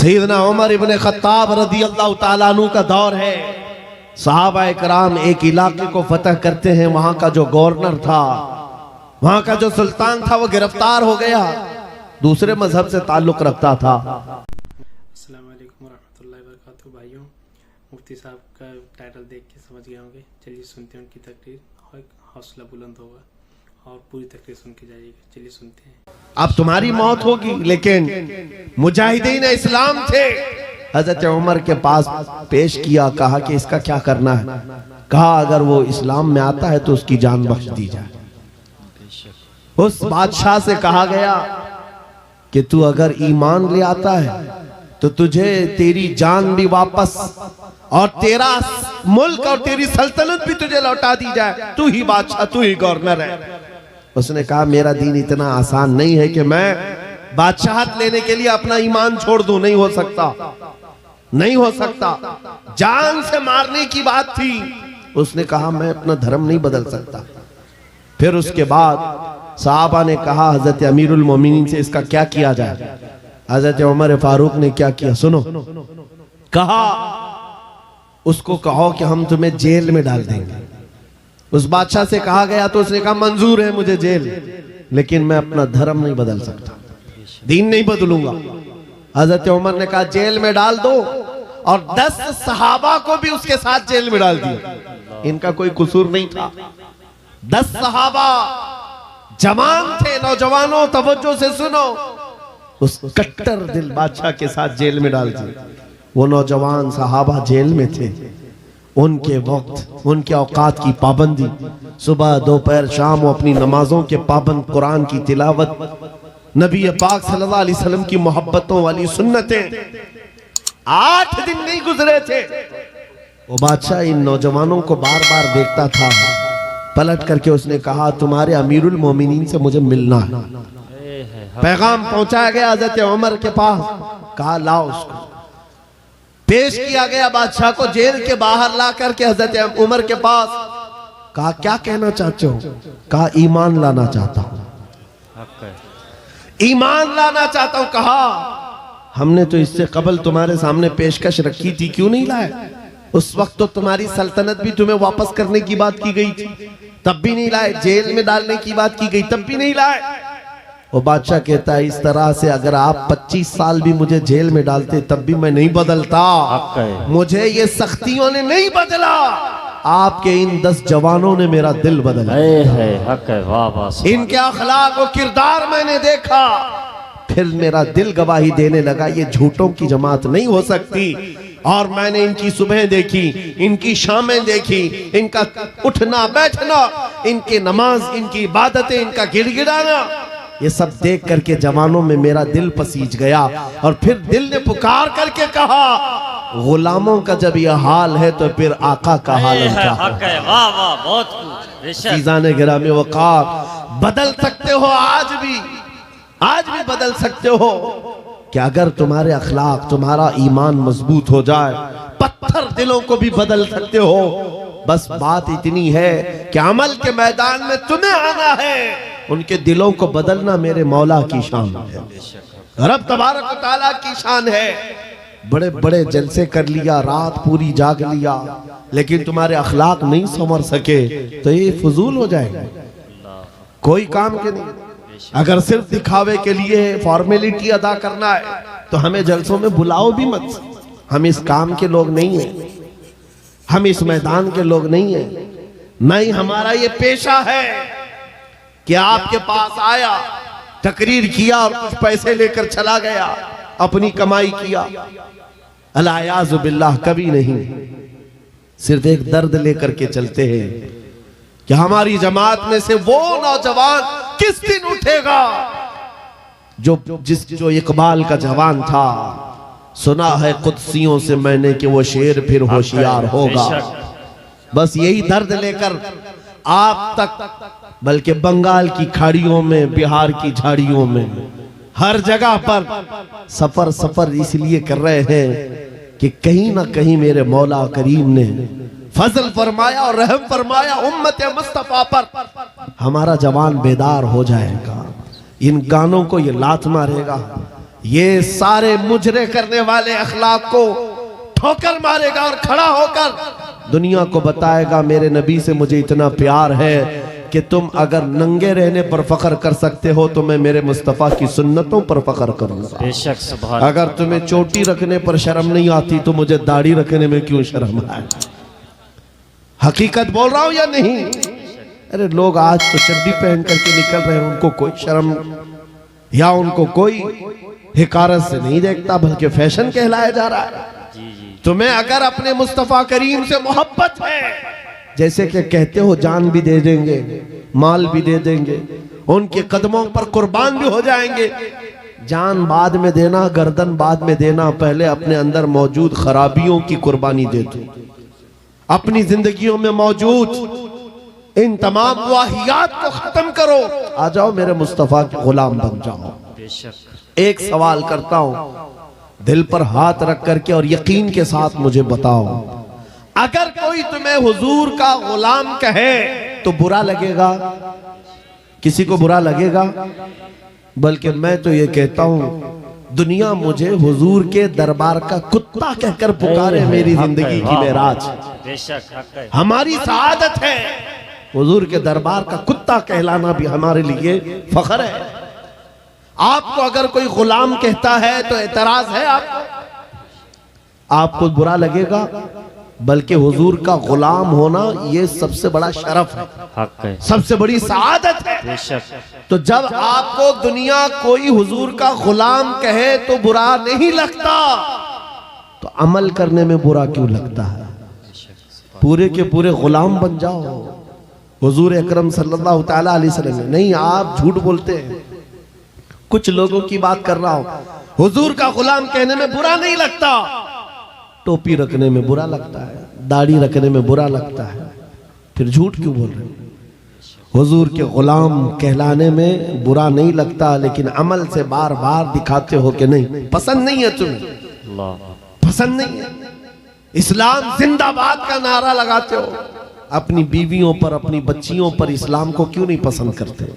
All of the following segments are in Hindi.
सैयदना उमर इब्ने खत्ताब रज़ी अल्लाह ताला अन्हु का दौर है। सहाबा कराम एक इलाके को फतह करते हैं, वहां का जो गवर्नर था, वहां का जो सुल्तान था, वो गिरफ्तार हो गया, दूसरे मजहब से ताल्लुक रखता था। अस्सलाम वालेकुम रहमतुल्लाहि व बरकातहू। भाइयों, मुफ्ती साहब का टाइटल देख के समझ गए होंगे। चलिए सुनते हैं उनकी तकरीर, हौसला बुलंद होगा और पूरी तकरीर सुन के जाइएगा। चलिए सुनते हैं। अब तुम्हारी मौत होगी, लेकिन मुजाहिदीन इस्लाम थे, हजरत उमर के पास पेश किया, कहा कि इसका क्या करना है। कहा अगर वो इस्लाम में आता है तो उसकी जान बख्श दी जाए। उस बादशाह से कहा गया कि तू अगर ईमान ले आता है तो तुझे तेरी जान भी वापस और तेरा मुल्क और तेरी सल्तनत भी तुझे लौटा दी जाए, तू ही बादशाह, तू ही गवर्नर है। उसने कहा मेरा दीन इतना आसान नहीं है कि मैं बादशाहत लेने के लिए अपना ईमान छोड़ दूं, नहीं हो सकता, नहीं हो सकता। जान से मारने की बात थी। उसने कहा मैं अपना धर्म नहीं बदल सकता। फिर उसके बाद साहबा ने कहा हजरत अमीरुल मोमिनीन से इसका क्या किया जाए। हजरत उमर फारूक ने क्या किया सुनो। कहा उसको कहो कि हम तुम्हें जेल में डाल देंगे। उस बादशाह से कहा गया तो उसने कहा मंजूर है मुझे जेल, लेकिन मैं अपना धर्म नहीं बदल सकता, दीन नहीं बदलूंगा। हजरत उमर ने कहा जेल में डाल दो, और 10 सहाबा को भी उसके साथ जेल में डाल दिया। इनका कोई कसूर नहीं था। 10 सहाबा जवान थे। नौजवानों तवज्जो से सुनो, उस कट्टर दिल बादशाह के साथ जेल में डाल दिए। वो नौजवान सहाबा जेल में थे। उनके वक्त, उनके औकात की पाबंदी, सुबह दोपहर शाम वो अपनी नमाजों के पाबंद, कुरान की तिलावत, नबी पाक सल्लल्लाहु अलैहि वसल्लम की मोहब्बतों वाली सुन्नतें। 8 दिन नहीं गुजरे थे। वो बादशाह इन नौजवानों को बार बार देखता था। पलट करके उसने कहा तुम्हारे अमीरुल मोमिनीन से मुझे मिलना है। पैगाम पहुंचाया गया हजरत उमर के पास। कहा लाओ उसको। पेश किया गया बादशाह को, जेल के बाहर ला करके हजरत उमर के पास। कहा क्या कहना चाहते हो। कहा ईमान लाना चाहता हूं, ईमान लाना चाहता हूं। कहा हमने तो इससे कबल तुम्हारे सामने पेशकश रखी थी, क्यों नहीं लाए। उस वक्त तो तुम्हारी सल्तनत भी तुम्हें वापस करने की बात की गई थी, तब भी नहीं लाए। जेल में डालने की बात की गई, तब भी नहीं लाए। वो बादशाह कहता है इस तरह से अगर आप 25 साल भी मुझे जेल में डालते तब भी मैं नहीं बदलता। मुझे ये सख्तियों ने नहीं बदला, आपके इन 10 जवानों ने मेरा दिल बदला। इनके अखलाक और किरदार मैंने देखा, फिर मेरा दिल गवाही देने लगा ये झूठों की जमात नहीं हो सकती। और मैंने इनकी सुबह देखी, इनकी शामें देखी, इनका उठना बैठना, इनकी नमाज, इनकी इबादतें, इनका गिड़गिड़ाना, ये सब देख करके जवानों में मेरा दिल पसीज गया। और फिर दिल ने पुकार करके कहा गुलामों का जब यह हाल है तो फिर आका का हाल क्या है। वाह वाह, बहुत चीज़ाने गिरामी वक़ार। बदल सकते हो आज भी बदल सकते हो कि अगर तुम्हारे अखलाक, तुम्हारा ईमान मजबूत हो जाए, पत्थर दिलों को भी बदल सकते हो। बस बात इतनी है कि अमल के मैदान में तुम्हें आना है, उनके दिलों को बदलना मेरे मौला की शान है, रब तबारक व तआला की शान है। बड़े बड़े जलसे कर लिया, रात पूरी जाग लिया, लेकिन तुम्हारे अखलाक नहीं संवर सके तो ये फजूल हो जाएगा, कोई काम के नहीं। अगर सिर्फ दिखावे के लिए फॉर्मेलिटी अदा करना है तो हमें जलसों में बुलाओ भी मत। हम इस काम के लोग नहीं हैं, हम इस मैदान के लोग नहीं हैं। नहीं, हमारा ये पेशा है कि आपके पास आया, तकरीर किया और कुछ पैसे लेकर चला गया, अपनी कमाई किया। अलायाज़ु बिल्लाह, कभी नहीं। सिर्फ एक दर्द लेकर के चलते हैं कि हमारी जमात में से वो नौजवान किस दिन उठेगा जो इकबाल का जवान था। सुना है कुदसियों से मैंने कि वो शेर फिर होशियार होगा। बस यही दर्द लेकर आप तक, बल्कि बंगाल की खाड़ियों में, बिहार की झाड़ियों में, हर जगह पर सफर इसलिए कर रहे हैं कि कहीं ना कहीं मेरे मौला करीम ने फजल फरमाया और रहम फरमाया उम्मत मुस्तफा पर। हमारा जवान बेदार हो जाएगा, इन गानों को ये लात मारेगा, ये सारे मुजरे करने वाले अखलाक को ठोकर मारेगा और खड़ा होकर दुनिया को बताएगा मेरे नबी से मुझे इतना प्यार है कि तुम अगर नंगे रहने पर फख्र कर सकते हो तो मैं मेरे मुस्तफ़ा की सुन्नतों पर फख्र करूंगा। बेशक सुभान। अगर तुम्हें चोटी रखने पर शर्म नहीं आती तो मुझे दाढ़ी रखने में क्यों शर्म आए? हकीकत बोल रहा हूं या नहीं? अरे लोग आज तो चड्डी पहन करके निकल रहे हैं, उनको कोई शर्म या उनको कोई हिकारत से नहीं देखता, बल्कि फैशन कहलाया जा रहा है। तुम्हें अगर अपने मुस्तफ़ा करीम से मोहब्बत है, जैसे कि कहते हो जान भी दे देंगे, माल भी दे देंगे, उनके कदमों पर कुर्बान भी हो जाएंगे। जान बाद में देना, गर्दन बाद में देना, पहले अपने अंदर मौजूद खराबियों की कुर्बानी दे दो। अपनी जिंदगियों में मौजूद इन तमाम वाहियात को खत्म करो, आ जाओ मेरे मुस्तफ़ा के गुलाम बन जाओ। बेशक। एक सवाल करता हूं, दिल पर हाथ रख करके और यकीन के साथ मुझे बताओ, अगर कोई तुम्हें हुजूर का गुलाम कहे तो बुरा लगेगा? किसी को बुरा लगेगा? बल्कि मैं तो ये कहता हूं दुनिया मुझे हुजूर के दरबार का कुत्ता कहकर पुकारे, मेरी जिंदगी की मेराज। बेशक हमारी सआदत है। हुजूर के दरबार का कुत्ता कहलाना भी हमारे लिए फख्र है। आपको अगर कोई गुलाम कहता है तो एतराज है आपको बुरा लगेगा? बल्कि हुजूर का गुलाम होना ये सबसे बड़ा शरफ है, हक है, सबसे बड़ी सआदत है। बेशक। तो जब आपको दुनिया कोई हुजूर का गुलाम कहे तो बुरा नहीं लगता, तो अमल करने में बुरा क्यों लगता है? पूरे के पूरे गुलाम बन जाओ हुजूर अकरम सल्लल्लाहु तआला अलैहि वसल्लम। नहीं, आप झूठ बोलते हैं। कुछ लोगों की बात कर रहा हूं। हुजूर का गुलाम कहने में बुरा नहीं लगता, टोपी रखने में बुरा लगता है, दाढ़ी रखने में बुरा लगता है, फिर झूठ क्यों बोल रहे हो? हुजूर के गुलाम कहलाने में बुरा नहीं लगता, लेकिन अमल से बार बार दिखाते हो कि नहीं, पसंद नहीं है तुम्हें, पसंद नहीं है। इस्लाम जिंदाबाद का नारा लगाते हो, अपनी बीवियों पर, अपनी बच्चियों पर इस्लाम को क्यों नहीं पसंद करते?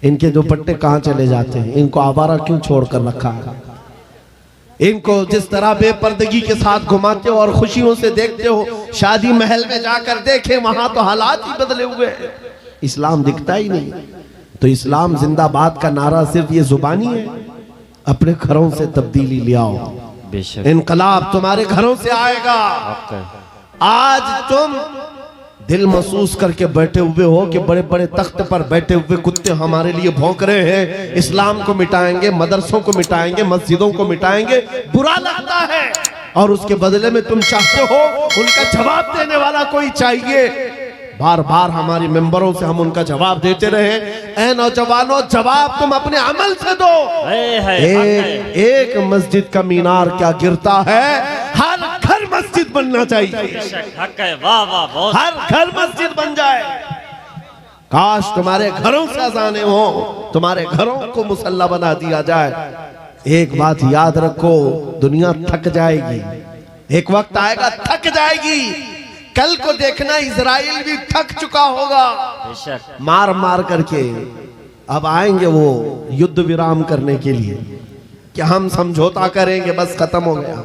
इनके दुपट्टे कहाँ चले जाते हैं? इनको आवारा क्यों छोड़कर रखा है? इनको जिस तरह बेपर्दगी के साथ घुमाते हो और खुशियों से देखते हो, शादी महल में जाकर देखे वहां तो हालात ही बदले हुए हैं, इस्लाम दिखता ही नहीं। तो इस्लाम जिंदाबाद का नारा सिर्फ ये जुबानी है? अपने घरों से तब्दीली ले आओ। बेशक। इनकलाब तुम्हारे घरों से आएगा। आज तुम दिल महसूस करके बैठे हुए हो कि बड़े बड़े तख्त पर बैठे हुए कुत्ते हमारे लिए भौंक रहे हैं, इस्लाम को मिटाएंगे, मदरसों को मिटाएंगे, मस्जिदों को मिटाएंगे, बुरा लगता है। और उसके बदले में तुम चाहते हो उनका जवाब देने वाला कोई चाहिए। बार बार हमारी मेंबरों से हम उनका जवाब देते रहे। ऐ नौजवानों, जवाब तुम अपने अमल से दो। एक मस्जिद का मीनार क्या गिरता है, हर घर मस्जिद बनना चाहिए। हक है, वाह वाह, बहुत। हर घर मस्जिद बन जाए। काश तुम्हारे घरों से अजाने हो, तुम्हारे घरों को मुसल्ला बना दिया जाए। एक बात याद रखो, दुनिया थक जाएगी, एक वक्त आएगा थक जाएगी। कल को देखना इजराइल भी थक चुका होगा मार मार करके। अब आएंगे वो युद्ध विराम करने के लिए कि हम समझौता करेंगे, बस खत्म हो गया।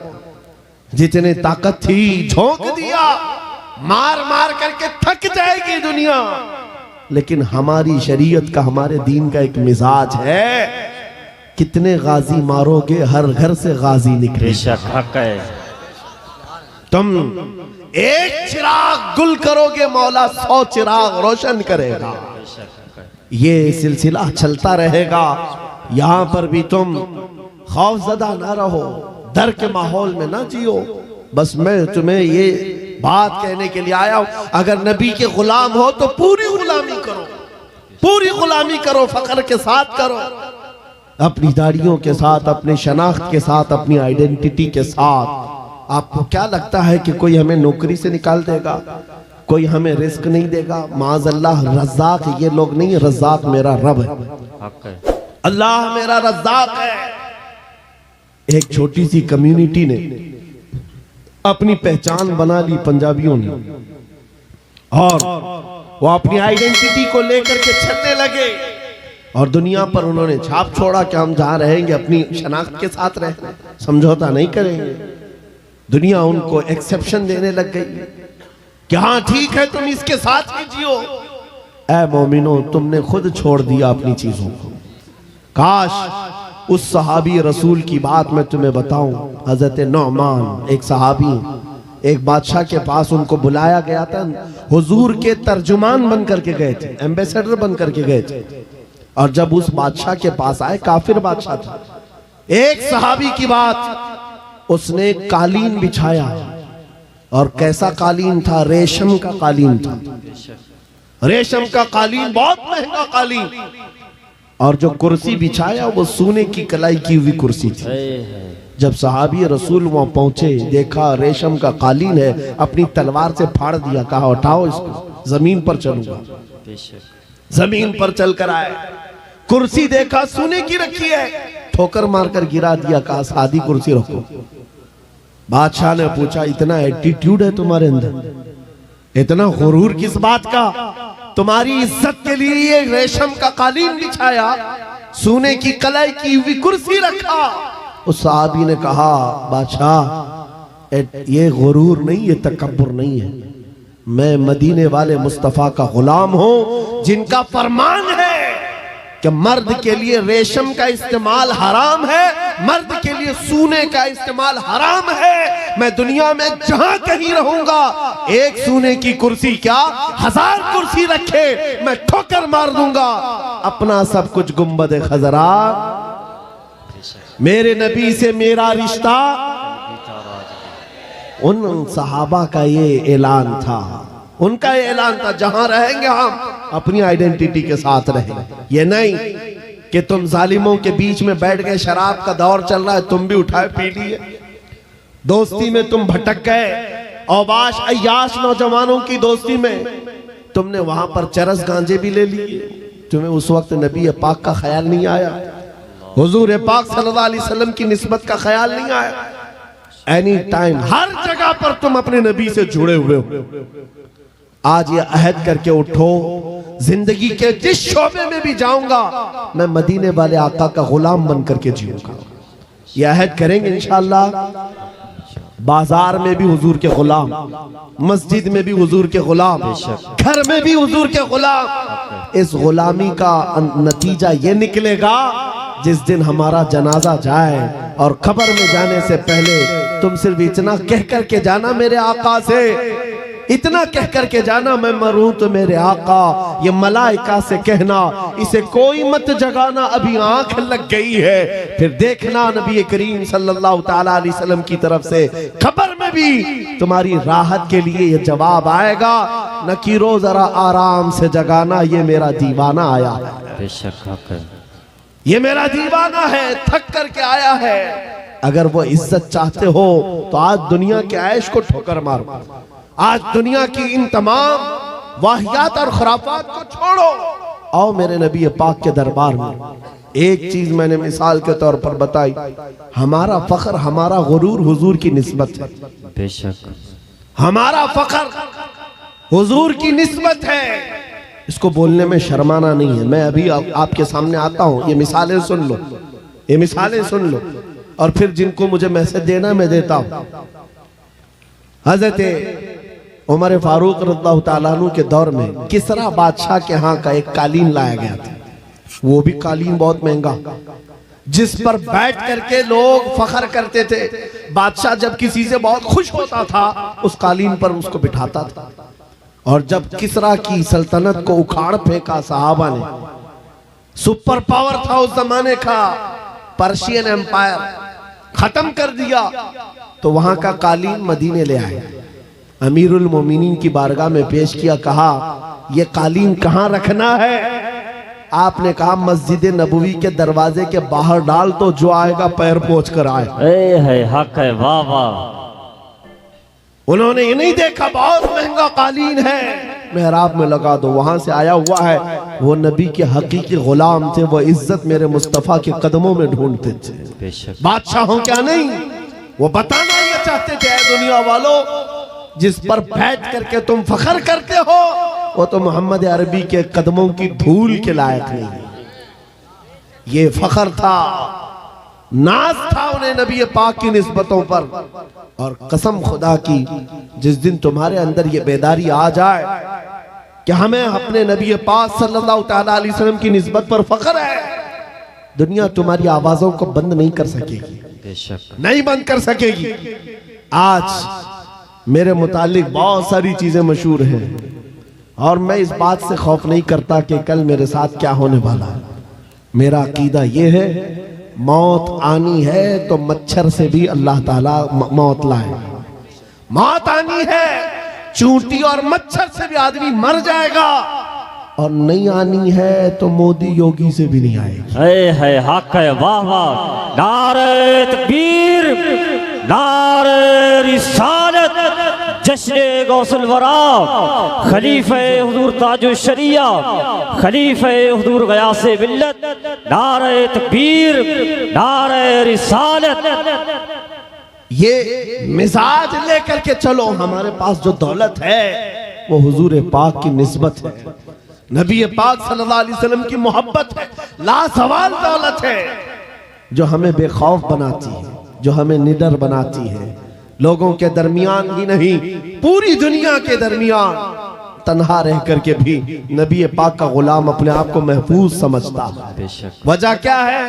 जितने ताकत थी झोंक दिया, मार मार करके थक जाएगी दुनिया। लेकिन हमारी शरीयत का, हमारे दीन का एक मिजाज है, कितने गाजी मारोगे हर घर से गाजी निकले। बेशक हक है। तुम एक चिराग गुल करोगे, मौला 100 चिराग रोशन करेगा। ये सिलसिला चलता रहेगा। यहाँ पर भी तुम खौफजदा ना रहो, डर के माहौल में ना जियो। बस मैं तुम्हें ये बात कहने के लिए आया हूं, अगर नबी के गुलाम हो तो पूरी गुलामी करो, पूरी गुलामी करो, फख्र के साथ करो, अपनी दाढ़ियों के साथ, अपनी शनाख्त के साथ, अपनी आइडेंटिटी के साथ। आपको क्या लगता है कि कोई हमें नौकरी से निकाल देगा, कोई हमें रिस्क नहीं देगा? माज़अल्लाह रज़्ज़ाक़ ये लोग नहीं, रज़्ज़ाक़ मेरा रब है, अल्लाह मेरा रज़्ज़ाक़ है। एक छोटी सी कम्युनिटी ने अपनी पहचान बना ली, पंजाबियों ने, और वो अपनी आइडेंटिटी को लेकर के छलने लगे। और दुनिया पर उन्होंने छाप छोड़ा कि हम जहां रहेंगे अपनी शनाख्त के साथ रहे, समझौता नहीं करेंगे। दुनिया उनको एक्सेप्शन देने लग गई कि हाँ ठीक है तुम इसके साथ ही जियो। ऐ मोमिनो, तुमने खुद छोड़ दिया अपनी चीजों को। काश उस सहाबी रसूल की बात मैं तुम्हें बताऊं। हजरत नौमान एक सहाबी, एक बादशाह के पास उनको बुलाया गया था, हुजूर के तर्जुमान बन करके गए थे, एम्बेसडर बन करके गए थे। और जब उस बादशाह के पास आए, काफिर बादशाह था, एक सहाबी की बात, उसने कालीन बिछाया। और कैसा कालीन था? रेशम का कालीन था। रेशम का कालीन, बहुत महंगा कालीन। और जो कुर्सी बिछाया वो सोने की कलाई की हुई कुर्सी थी। जब सहाबी रसूल वहां पहुंचे, देखा रेशम का कालीन है, अपनी तलवार से फाड़ दिया, कहा उठाओ इसको, जमीन पर चलूंगा। जमीन पर चलकर आए, कुर्सी देखा सोने की रखी है, ठोकर मारकर गिरा दिया, कहा सादी कुर्सी रखो। बादशाह ने पूछा, इतना एटीट्यूड है तुम्हारे अंदर, इतना गुरूर किस बात का? तुम्हारी इज्जत के लिए ये रेशम का कालीन बिछाया, सोने की कलाई की हुई कुर्सी रखा। उस साहबी ने कहा, बादशाह ये गुरूर नहीं, ये तकब्बुर नहीं है, मैं मदीने वाले मुस्तफा का गुलाम हूं, जिनका फरमान है कि मर्द के लिए रेशम का इस्तेमाल हराम है, मर्द के लिए सोने का इस्तेमाल हराम है। मैं दुनिया में जहां कहीं रहूंगा, एक सोने की कुर्सी क्या 1000 कुर्सी रखे, मैं ठोकर मार दूंगा। अपना सब कुछ गुंबद खजरा, मेरे नबी से मेरा रिश्ता। उन सहाबा का ये ऐलान था, उनका ये ऐलान था, जहां रहेंगे हम अपनी आइडेंटिटी के साथ रहेंगे। ये नहीं कि तुम जालिमों के बीच में बैठ गए, शराब का दौर चल रहा है, तुम भी उठाए पी लिए, दोस्ती में तुम भटक गए, औबाश अय्याश नौजवानों की दोस्ती में तुमने वहां पर चरस गांजे भी ले लिए। तुम्हें उस वक्त नबी पाक का ख्याल नहीं आया, हुजूर पाक सल्लल्लाहु अलैहि वसल्लम की निस्बत का ख्याल नहीं आया। एनी टाइम हर जगह पर तुम अपने नबी से जुड़े हुए हो। आज ये अहद करके उठो, जिंदगी के जिस शोबे में भी जाऊंगा मैं मदीने वाले आका का गुलाम बन करके जीऊंगा। ये अहद करेंगे इंशाअल्लाह। बाजार में भी हुजूर के गुलाम, मस्जिद में भी हुजूर के गुलाम, घर में भी हुजूर के गुलाम। इस गुलामी का नतीजा ये निकलेगा जिस दिन हमारा जनाजा जाए और खबर में जाने से पहले तुम सिर्फ इतना कह करके जाना मेरे आका से, इतना कह करके जाना, मैं मरूं तो मेरे आका। ये मलाइका से कहना, इसे कोई मत जगाना, अभी आंख लग गई है। फिर देखना नबी करीम सल्लल्लाहु ताला अलैहि वसल्लम की तरफ से खबर में भी तुम्हारी राहत के लिए ये जवाब आएगा, नकीरो जरा आराम से जगाना, ये मेरा दीवाना आया है। बेशक ये मेरा दीवाना है, थक करके आया है। अगर वो इज्जत चाहते हो तो आज दुनिया के ऐश को ठोकर मारो, आज दुनिया की इन तमाम वाहियात और खुराफात को छोड़ो, आओ मेरे नबी पाक के दरबार में। एक चीज मैंने मिसाल के तौर पर बताई, हमारा फख्र, हमारा गुरूर हुजूर की निस्बत है। बेशक हमारा फख्र हुजूर की निस्बत है, इसको बोलने में शर्माना नहीं है। मैं अभी आपके सामने आता हूं, ये मिसालें सुन लो, ये मिसालें सुन लो, और फिर जिनको मुझे मैसेज देना मैं देता हूं। हजरत उमर फारूक रज़ियल्लाहु ताला अन्हु के दौर में किसरा बादशाह के यहाँ का एक कालीन लाया गया था, वो भी कालीन बहुत महंगा, जिस पर बैठ करके लोग फख्र करते थे। बादशाह जब किसी से बहुत खुश होता था उस कालीन पर उसको बिठाता था। और जब किसरा की सल्तनत को उखाड़ फेंका सहाबा ने, सुपर पावर था उस जमाने का, पर्शियन एम्पायर खत्म कर दिया, तो वहां का कालीन मदीने ले आए, अमीरुल मोमिनीन की बारगाह में पेश किया, कहा यह कालीन कहां रखना है? आपने कहा मस्जिद नबवी के दरवाजे के बाहर डाल, तो जो आएगा पैर पोंछ कर आए। हक है, वाह वाह। उन्होंने ये नहीं देखा बहुत महंगा कालीन है, मेहराब में लगा दो, वहां से आया हुआ है। वो नबी के हकीकी गुलाम थे, वो इज्जत मेरे मुस्तफा के कदमों में ढूंढते थे। बादशाहों क्या नहीं, वो बताना ये चाहते थे, दुनिया वालों जिस पर बैठ करके तुम फख्र करते हो वो तो मोहम्मद अरबी के कदमों की धूल के लायक नहीं है। ये फख्र था, नाज था उन्हें नबी पाक की निस्बतों पर। और कसम खुदा की, जिस दिन तुम्हारे अंदर ये बेदारी आ जाए कि हमें अपने नबी पाक सल्लल्लाहु तआला अलैहि वसल्लम की निस्बत पर फख्र है, दुनिया तुम्हारी आवाजों को बंद नहीं कर सकेगी, बेशक नहीं बंद कर सकेगी। आज मेरे मुतालिक बहुत सारी चीजें मशहूर हैं और मैं इस बात से खौफ नहीं करता कि कल मेरे साथ क्या होने वाला है। मेरा अकीदा ये है, मौत आनी है तो मच्छर से भी अल्लाह ताला मौत लाए। मौत आनी है, चूंटी और मच्छर से भी आदमी मर जाएगा, और नहीं आनी है तो मोदी योगी से भी नहीं आएगी। है हक है, वाह वाह। नारे तकबीर, नारे रिसालत, जश्न गौसुल वरा, खलीफे हुजूर ताजुश शरिया, खलीफे हुजूर गयासे मिल्लत, नारे तकबीर, नारे रिसालत। ये मिजाज लेकर के चलो। हमारे पास जो दौलत है वो हुजूर पाक की निस्बत है, नबी पाक सल्लल्लाहु अलैहि वसल्लम की मोहब्बत है, लासवाल दौलत है जो हमें बेखौफ बनाती है, जो हमें निडर बनाती है। लोगों के दरमियान ही नहीं, पूरी दुनिया के दरमियान तन्हा रह करके भी नबी पाक का गुलाम अपने आप को महफूज समझता है। बेशक वजह क्या है?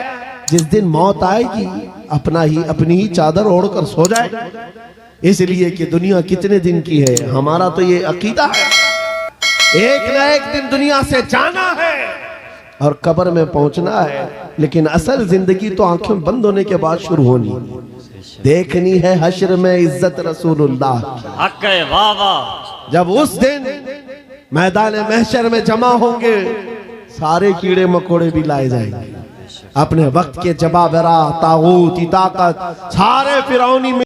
जिस दिन मौत आएगी अपनी ही चादर ओढ़कर सो जाए, इसलिए कि दुनिया कितने दिन की है। हमारा तो ये अकीदा है, एक न एक दिन दुनिया से जाना है और कब्र में पहुंचना है, लेकिन असल जिंदगी तो आंखें बंद होने के बाद शुरू होनी है। देखनी है हश्र में इज्जत रसूलुल्लाह की। हक है, वाह वाह। जब उस दिन मैदान महशर में जमा होंगे, सारे कीड़े मकोड़े भी लाए जाएंगे, अपने वक्त के जबाबरा, तागूत, ताकत, सारे फिरौनी